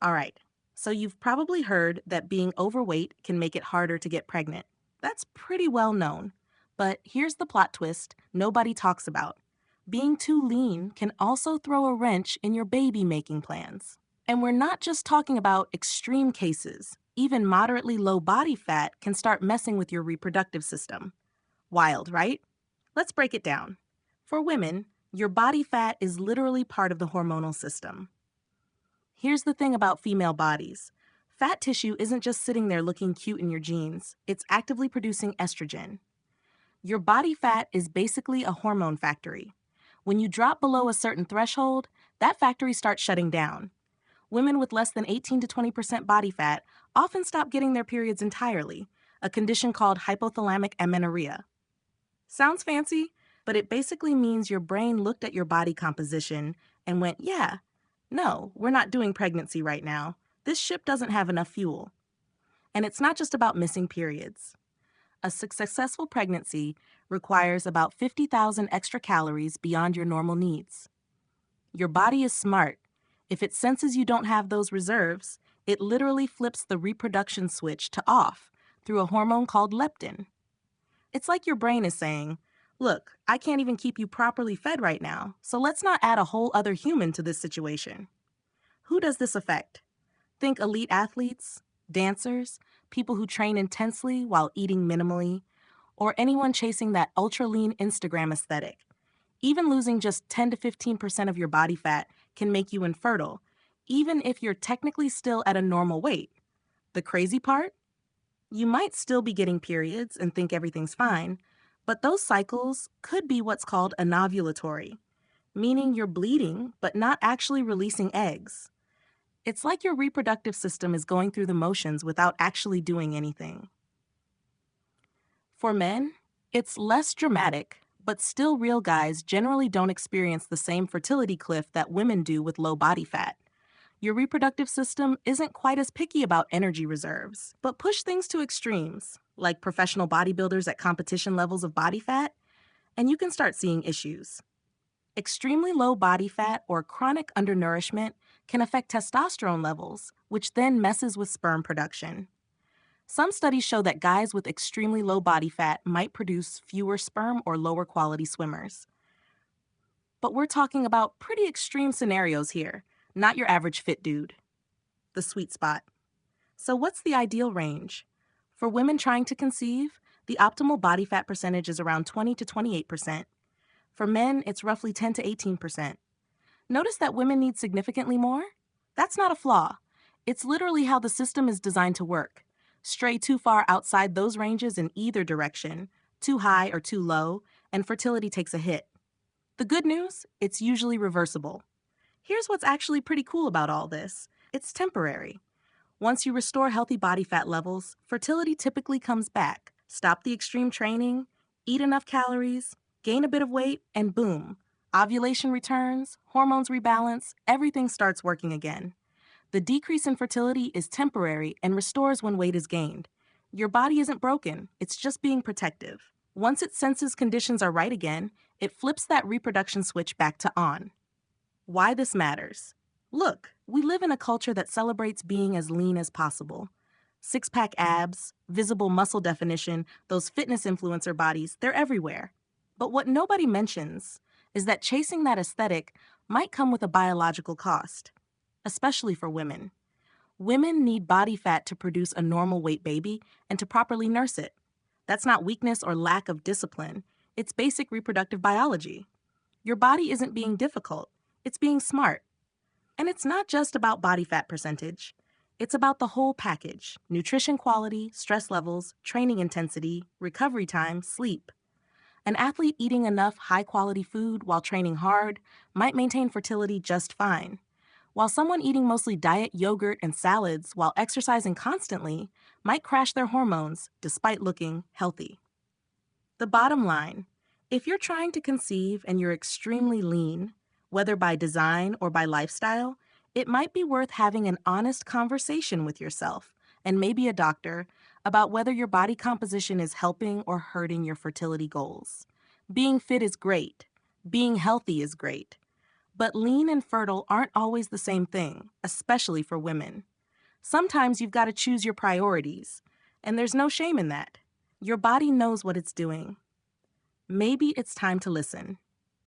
All right, so you've probably heard that being overweight can make it harder to get pregnant. That's pretty well known. But here's the plot twist nobody talks about. Being too lean can also throw a wrench in your baby making plans. And we're not just talking about extreme cases. Even moderately low body fat can start messing with your reproductive system. Wild, right? Let's break it down. For women, your body fat is literally part of the hormonal system. Here's the thing about female bodies. Fat tissue isn't just sitting there looking cute in your genes, it's actively producing estrogen. Your body fat is basically a hormone factory. When you drop below a certain threshold, that factory starts shutting down. Women with less than 18 to 20% body fat often stop getting their periods entirely, a condition called hypothalamic amenorrhea. Sounds fancy, but it basically means your brain looked at your body composition and went, yeah, no, we're not doing pregnancy right now. This ship doesn't have enough fuel. And it's not just about missing periods. A successful pregnancy requires about 50,000 extra calories beyond your normal needs. Your body is smart. If it senses you don't have those reserves, it literally flips the reproduction switch to off through a hormone called leptin. It's like your brain is saying, look, I can't even keep you properly fed right now, so let's not add a whole other human to this situation. Who does this affect? Think elite athletes, dancers, people who train intensely while eating minimally, or anyone chasing that ultra lean Instagram aesthetic. Even losing just 10 to 15% of your body fat can make you infertile, even if you're technically still at a normal weight. The crazy part? You might still be getting periods and think everything's fine, but those cycles could be what's called anovulatory, meaning you're bleeding but not actually releasing eggs. It's like your reproductive system is going through the motions without actually doing anything. For men, it's less dramatic, but still real guys generally don't experience the same fertility cliff that women do with low body fat. Your reproductive system isn't quite as picky about energy reserves, but push things to extremes, like professional bodybuilders at competition levels of body fat, and you can start seeing issues. Extremely low body fat or chronic undernourishment can affect testosterone levels, which then messes with sperm production. Some studies show that guys with extremely low body fat might produce fewer sperm or lower quality swimmers. But we're talking about pretty extreme scenarios here, not your average fit dude. The sweet spot. So what's the ideal range? For women trying to conceive, the optimal body fat percentage is around 20 to 28%. For men, it's roughly 10 to 18%. Notice that women need significantly more? That's not a flaw. It's literally how the system is designed to work. Stray too far outside those ranges in either direction, too high or too low, and fertility takes a hit. The good news? It's usually reversible. Here's what's actually pretty cool about all this. It's temporary. Once you restore healthy body fat levels, fertility typically comes back. Stop the extreme training, eat enough calories, gain a bit of weight, and boom. Ovulation returns, hormones rebalance, everything starts working again. The decrease in fertility is temporary and restores when weight is gained. Your body isn't broken, it's just being protective. Once it senses conditions are right again, it flips that reproduction switch back to on. Why this matters? Look, we live in a culture that celebrates being as lean as possible. Six-pack abs, visible muscle definition, those fitness influencer bodies, they're everywhere. But what nobody mentions is that chasing that aesthetic might come with a biological cost, especially for women. Women need body fat to produce a normal weight baby and to properly nurse it. That's not weakness or lack of discipline. It's basic reproductive biology. Your body isn't being difficult. It's being smart. And it's not just about body fat percentage. It's about the whole package: nutrition quality, stress levels, training intensity, recovery time, sleep. An athlete eating enough high-quality food while training hard might maintain fertility just fine, while someone eating mostly diet yogurt and salads while exercising constantly might crash their hormones despite looking healthy. The bottom line: if you're trying to conceive and you're extremely lean, whether by design or by lifestyle, it might be worth having an honest conversation with yourself and maybe a doctor about whether your body composition is helping or hurting your fertility goals. Being fit is great. Being healthy is great. But lean and fertile aren't always the same thing, especially for women. Sometimes you've got to choose your priorities, and there's no shame in that. Your body knows what it's doing. Maybe it's time to listen.